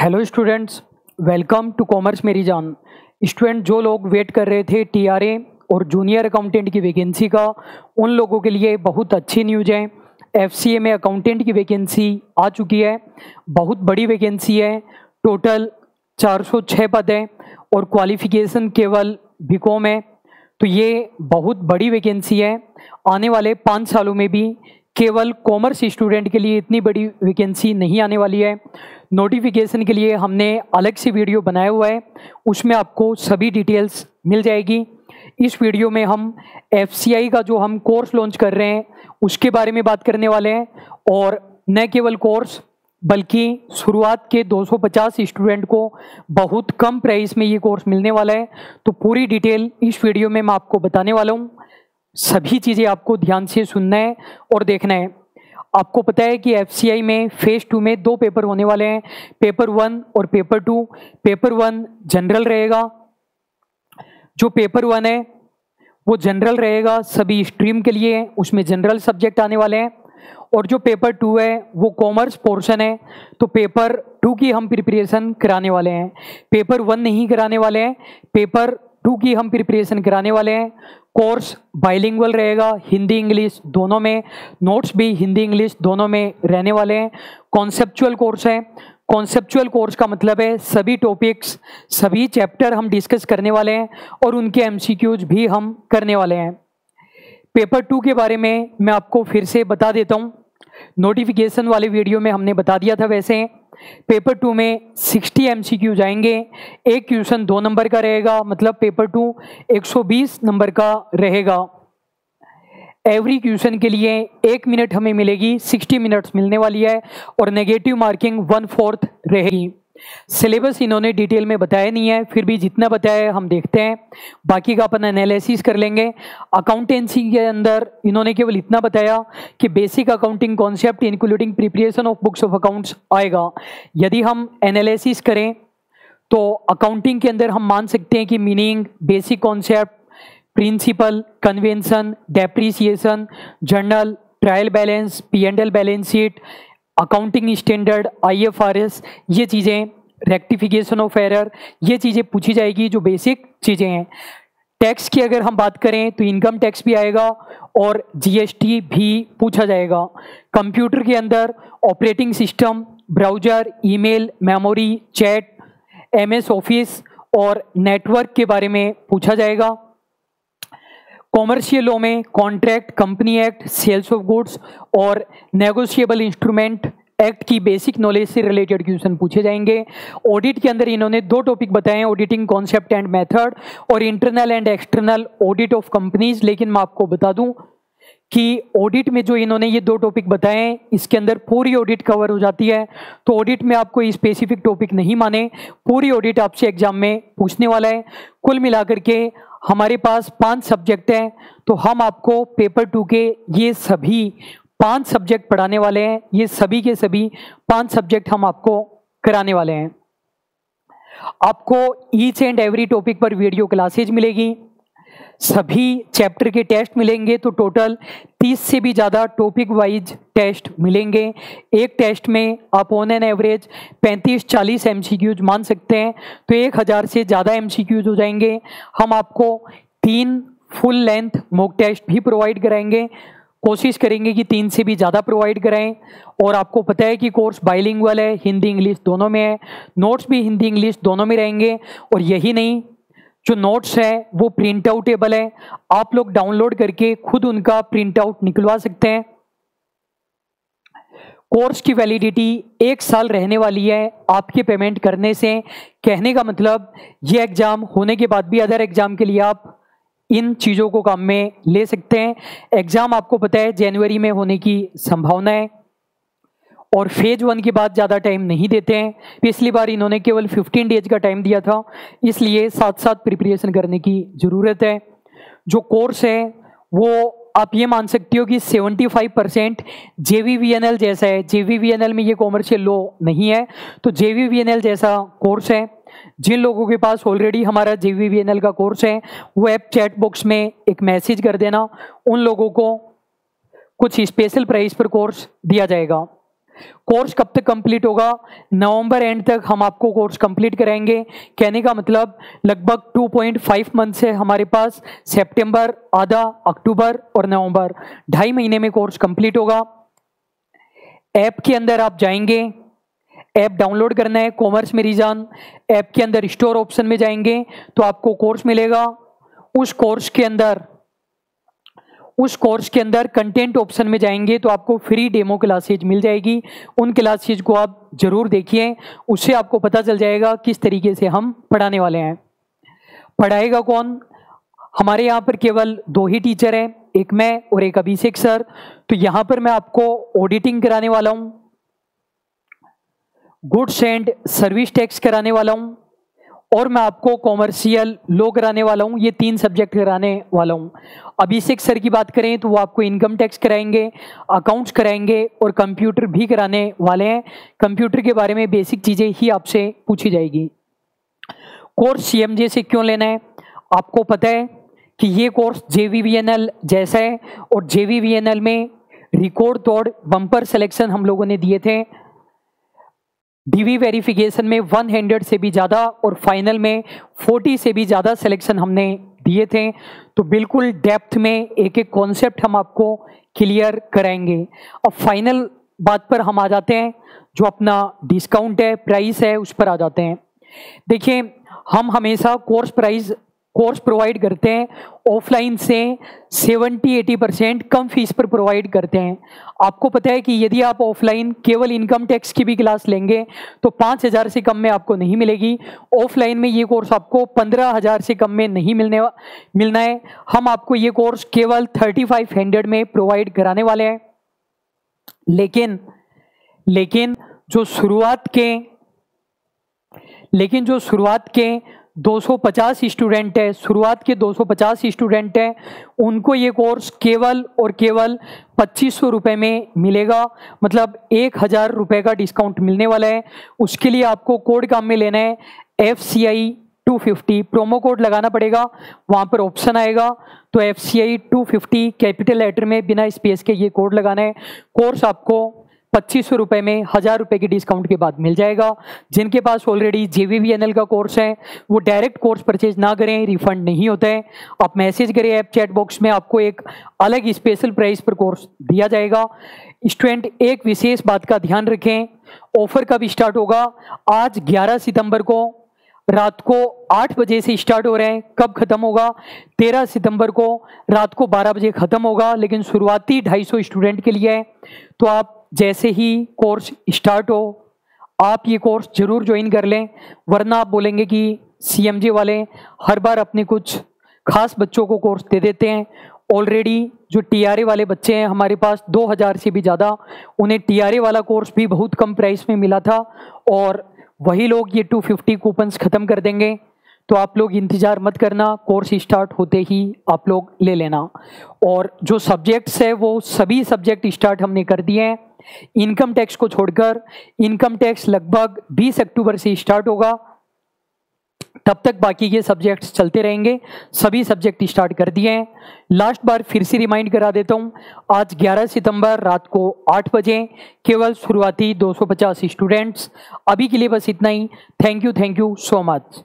Hello students, welcome to commerce मेरी जान। Student जो लोग वेट कर रहे थे टीआरए और जूनियर अकाउंटेंट की वैकेंसी का, उन लोगों के लिए बहुत अच्छी न्यूज़ है। एफसीए में अकाउंटेंट की वैकेंसी आ चुकी है। बहुत बड़ी वैकेंसी है। टोटल 406 पद हैं और क्वालिफिकेशन केवल बीकॉम है। तो ये बहुत बड़ी वैकेंसी है। आने वाले 5 सालों में भी केवल कॉमर्स स्टूडेंट के लिए इतनी बड़ी वैकेंसी नहीं आने वाली है। नोटिफिकेशन के लिए हमने अलग से वीडियो बनाया हुआ है, उसमें आपको सभी डिटेल्स मिल जाएगी। इस वीडियो में हम एफसीआई का जो हम कोर्स लॉन्च कर रहे हैं उसके बारे में बात करने वाले हैं। और न केवल कोर्स बल्कि शुरुआत के 250 स्टूडेंट को बहुत कम प्राइस में ये कोर्स मिलने वाला है। तो पूरी डिटेल इस वीडियो में मैं आपको बताने वाला हूँ। सभी चीज़ें आपको ध्यान से सुनना है और देखना है। आपको पता है कि एफसीआई में फेज 2 में 2 पेपर होने वाले हैं, पेपर 1 और पेपर 2। पेपर 1 जनरल रहेगा। जो पेपर 1 है वो जनरल रहेगा सभी स्ट्रीम के लिए, उसमें जनरल सब्जेक्ट आने वाले हैं। और जो पेपर 2 है वो कॉमर्स पोर्शन है, तो पेपर 2 की हम प्रिपरेशन कराने वाले हैं। पेपर 1 नहीं कराने वाले हैं, पेपर 2 की हम प्रिपरेशन कराने वाले हैं। कोर्स बाइलिंगुअल रहेगा, हिंदी इंग्लिश दोनों में। नोट्स भी हिंदी इंग्लिश दोनों में रहने वाले हैं। कॉन्सेप्चुअल कोर्स है। कॉन्सेप्चुअल कोर्स का मतलब है सभी टॉपिक्स, सभी चैप्टर हम डिस्कस करने वाले हैं और उनके एमसीक्यूज भी हम करने वाले हैं। पेपर 2 के बारे में मैं आपको फिर से बता देता हूँ। नोटिफिकेशन वाले वीडियो में हमने बता दिया था। वैसे पेपर 2 में 60 एमसीक्यू जाएंगे। एक क्वेश्चन 2 नंबर का रहेगा, मतलब पेपर 2 120 नंबर का रहेगा। एवरी क्वेश्चन के लिए 1 मिनट हमें मिलेगी, 60 मिनट्स मिलने वाली है और नेगेटिव मार्किंग 1/4 रहेगी। सिलेबस इन्होंने डिटेल में बताया नहीं है, फिर भी जितना बताया है हम देखते हैं, बाकी का अपन एनालिसिस कर लेंगे। अकाउंटेंसी के अंदर इन्होंने केवल इतना बताया कि basic accounting concept including preparation of books of accounts आएगा। यदि हम एनालिसिस करें तो अकाउंटिंग के अंदर हम मान सकते हैं कि meaning, basic concept, principle, convention, depreciation, journal, trial balance, P&L balance sheet, accounting standard, IFRS, ये चीज़ें, रेक्टिफिकेशन ऑफ एरर, ये चीज़ें पूछी जाएगी जो बेसिक चीज़ें हैं। टैक्स की अगर हम बात करें तो इनकम टैक्स भी आएगा और GST भी पूछा जाएगा। कंप्यूटर के अंदर operating system, browser, email, memory, chat, MS office और नेटवर्क के बारे में पूछा जाएगा। कॉमर्शियल लॉ में contract, company act, sales of goods और नेगोशिएबल इंस्ट्रूमेंट एक्ट की बेसिक नॉलेज से रिलेटेड क्वेश्चन पूछे जाएंगे। ऑडिट के अंदर इन्होंने 2 टॉपिक बताए हैं, ऑडिटिंग कॉन्सेप्ट एंड मेथड और internal and external audit of companies. लेकिन मैं आपको बता दूं कि ऑडिट में जो इन्होंने ये 2 टॉपिक बताए हैं, इसके अंदर पूरी ऑडिट कवर हो जाती है। तो ऑडिट में आपको स्पेसिफिक टॉपिक नहीं माने, पूरी ऑडिट आपसे एग्जाम में पूछने वाला है। कुल मिलाकर के हमारे पास 5 सब्जेक्ट हैं, तो हम आपको पेपर 2 के ये सभी 5 सब्जेक्ट पढ़ाने वाले हैं। ये सभी के सभी 5 सब्जेक्ट हम आपको कराने वाले हैं। आपको ईच एंड एवरी टॉपिक पर वीडियो क्लासेज मिलेगी, सभी चैप्टर के टेस्ट मिलेंगे। तो टोटल 30 से भी ज़्यादा टॉपिक वाइज टेस्ट मिलेंगे। एक टेस्ट में आप ऑन एन एवरेज 35-40 MCQs मान सकते हैं, तो 1000 से ज़्यादा MCQs हो जाएंगे। हम आपको 3 फुल लेंथ मॉक टेस्ट भी प्रोवाइड कराएंगे, कोशिश करेंगे कि 3 से भी ज़्यादा प्रोवाइड कराएं। और आपको पता है कि कोर्स बाइलिंगुअल है, हिंदी इंग्लिश दोनों में है। नोट्स भी हिंदी इंग्लिश दोनों में रहेंगे। और यही नहीं, जो नोट्स है वो प्रिंट आउटेबल है, आप लोग डाउनलोड करके खुद उनका प्रिंट आउट निकलवा सकते हैं। कोर्स की वैलिडिटी 1 साल रहने वाली है आपके पेमेंट करने से। कहने का मतलब ये एग्ज़ाम होने के बाद भी अदर एग्ज़ाम के लिए आप इन चीज़ों को काम में ले सकते हैं। एग्ज़ाम आपको पता है जनवरी में होने की संभावना है और फेज 1 के बाद ज़्यादा टाइम नहीं देते हैं। पिछली बार इन्होंने केवल 15 डेज का टाइम दिया था, इसलिए साथ साथ प्रिपरेशन करने की ज़रूरत है। जो कोर्स है वो आप ये मान सकते हो कि 75% JVVNL जैसा है। JVVNL में ये कॉमर्शियल लॉ नहीं है, तो JVVNL जैसा कोर्स है। जिन लोगों के पास ऑलरेडी हमारा JVVNL का कोर्स है वो ऐप चैट बॉक्स में एक मैसेज कर देना, उन लोगों को कुछ स्पेशल प्राइस पर कोर्स दिया जाएगा। कोर्स कब तक कंप्लीट होगा? नवंबर एंड तक हम आपको कोर्स कंप्लीट कराएंगे। कहने का मतलब लगभग 2.5 मंथ है हमारे पास, सितंबर आधा, अक्टूबर और नवंबर, 2.5 महीने में कोर्स कंप्लीट होगा। ऐप के अंदर आप जाएंगे, ऐप डाउनलोड करना है कॉमर्स मेरी जान। ऐप के अंदर स्टोर ऑप्शन में जाएंगे तो आपको कोर्स मिलेगा। उस कोर्स के अंदर कंटेंट ऑप्शन में जाएंगे तो आपको फ्री डेमो क्लासेज मिल जाएगी। उन क्लासेज को आप जरूर देखिए, उससे आपको पता चल जाएगा किस तरीके से हम पढ़ाने वाले हैं। पढ़ाएगा कौन? हमारे यहाँ पर केवल 2 ही टीचर हैं, एक मैं और एक अभिषेक सर। तो यहाँ पर मैं आपको ऑडिटिंग कराने वाला हूँ, गुड्स एंड सर्विस टैक्स कराने वाला हूँ और मैं आपको कॉमर्शियल लॉ कराने वाला हूँ। ये 3 सब्जेक्ट कराने वाला हूँ। अभिषेक सर की बात करें तो वो आपको इनकम टैक्स कराएंगे, अकाउंट्स कराएंगे और कंप्यूटर भी कराने वाले हैं। कंप्यूटर के बारे में बेसिक चीज़ें ही आपसे पूछी जाएगी। कोर्स CMJ से क्यों लेना है? आपको पता है कि ये कोर्स JVVNL जैसा है और JVVNL में रिकॉर्ड तोड़ बम्पर सिलेक्शन हम लोगों ने दिए थे। DV वेरिफिकेशन में 100 से भी ज़्यादा और फाइनल में 40 से भी ज़्यादा सिलेक्शन हमने दिए थे। तो बिल्कुल डेप्थ में एक एक कॉन्सेप्ट हम आपको क्लियर कराएंगे। अब फाइनल बात पर हम आ जाते हैं, जो अपना डिस्काउंट है, प्राइस है, उस पर आ जाते हैं। देखिए, हम हमेशा कोर्स प्रोवाइड करते हैं ऑफलाइन से 70-80% कम फीस पर प्रोवाइड करते हैं। आपको पता है कि यदि आप ऑफलाइन केवल इनकम टैक्स की भी क्लास लेंगे तो 5,000 से कम में आपको नहीं मिलेगी। ऑफलाइन में ये कोर्स आपको 15,000 से कम में नहीं मिलना है। हम आपको ये कोर्स केवल 3,500 में प्रोवाइड कराने वाले हैं। लेकिन जो शुरुआत के 250 स्टूडेंट है, शुरुआत के 250 स्टूडेंट हैं, उनको ये कोर्स केवल और केवल 2,500 रुपये में मिलेगा। मतलब 1,000 रुपये का डिस्काउंट मिलने वाला है। उसके लिए आपको कोड काम में लेना है FCI 250, प्रोमो कोड लगाना पड़ेगा। वहाँ पर ऑप्शन आएगा तो FCI 250 कैपिटल लेटर में बिना स्पेस के ये कोड लगाना है। कोर्स आपको 2,500 रुपये में 1,000 रुपये की डिस्काउंट के बाद मिल जाएगा। जिनके पास ऑलरेडी JVVNL का कोर्स है वो डायरेक्ट कोर्स परचेज ना करें, रिफंड नहीं होता है। आप मैसेज करें ऐप चैट बॉक्स में, आपको एक अलग स्पेशल प्राइस पर कोर्स दिया जाएगा। स्टूडेंट एक विशेष बात का ध्यान रखें, ऑफर कब स्टार्ट होगा? आज 11 सितंबर को रात को 8 बजे से स्टार्ट हो रहे हैं। कब खत्म होगा? 13 सितंबर को रात को 12 बजे खत्म होगा। लेकिन शुरुआती 250 स्टूडेंट के लिए है। तो आप जैसे ही कोर्स स्टार्ट हो आप ये कोर्स जरूर ज्वाइन कर लें, वरना आप बोलेंगे कि CMJ वाले हर बार अपने कुछ खास बच्चों को कोर्स दे देते हैं। ऑलरेडी जो TRA वाले बच्चे हैं हमारे पास 2,000 से भी ज़्यादा, उन्हें TRA वाला कोर्स भी बहुत कम प्राइस में मिला था और वही लोग ये 250 कूपन्स ख़त्म कर देंगे। तो आप लोग इंतज़ार मत करना, कोर्स स्टार्ट होते ही आप लोग ले लेना। और जो सब्जेक्ट्स है वो सभी सब्जेक्ट स्टार्ट हमने कर दिए हैं, इनकम टैक्स को छोड़कर। इनकम टैक्स लगभग 20 अक्टूबर से स्टार्ट होगा, तब तक बाकी के सब्जेक्ट्स चलते रहेंगे। सभी सब्जेक्ट स्टार्ट कर दिए हैं। लास्ट बार फिर से रिमाइंड करा देता हूँ, आज 11 सितंबर रात को 8 बजे केवल शुरुआती 250 स्टूडेंट्स। अभी के लिए बस इतना ही। Thank you so much.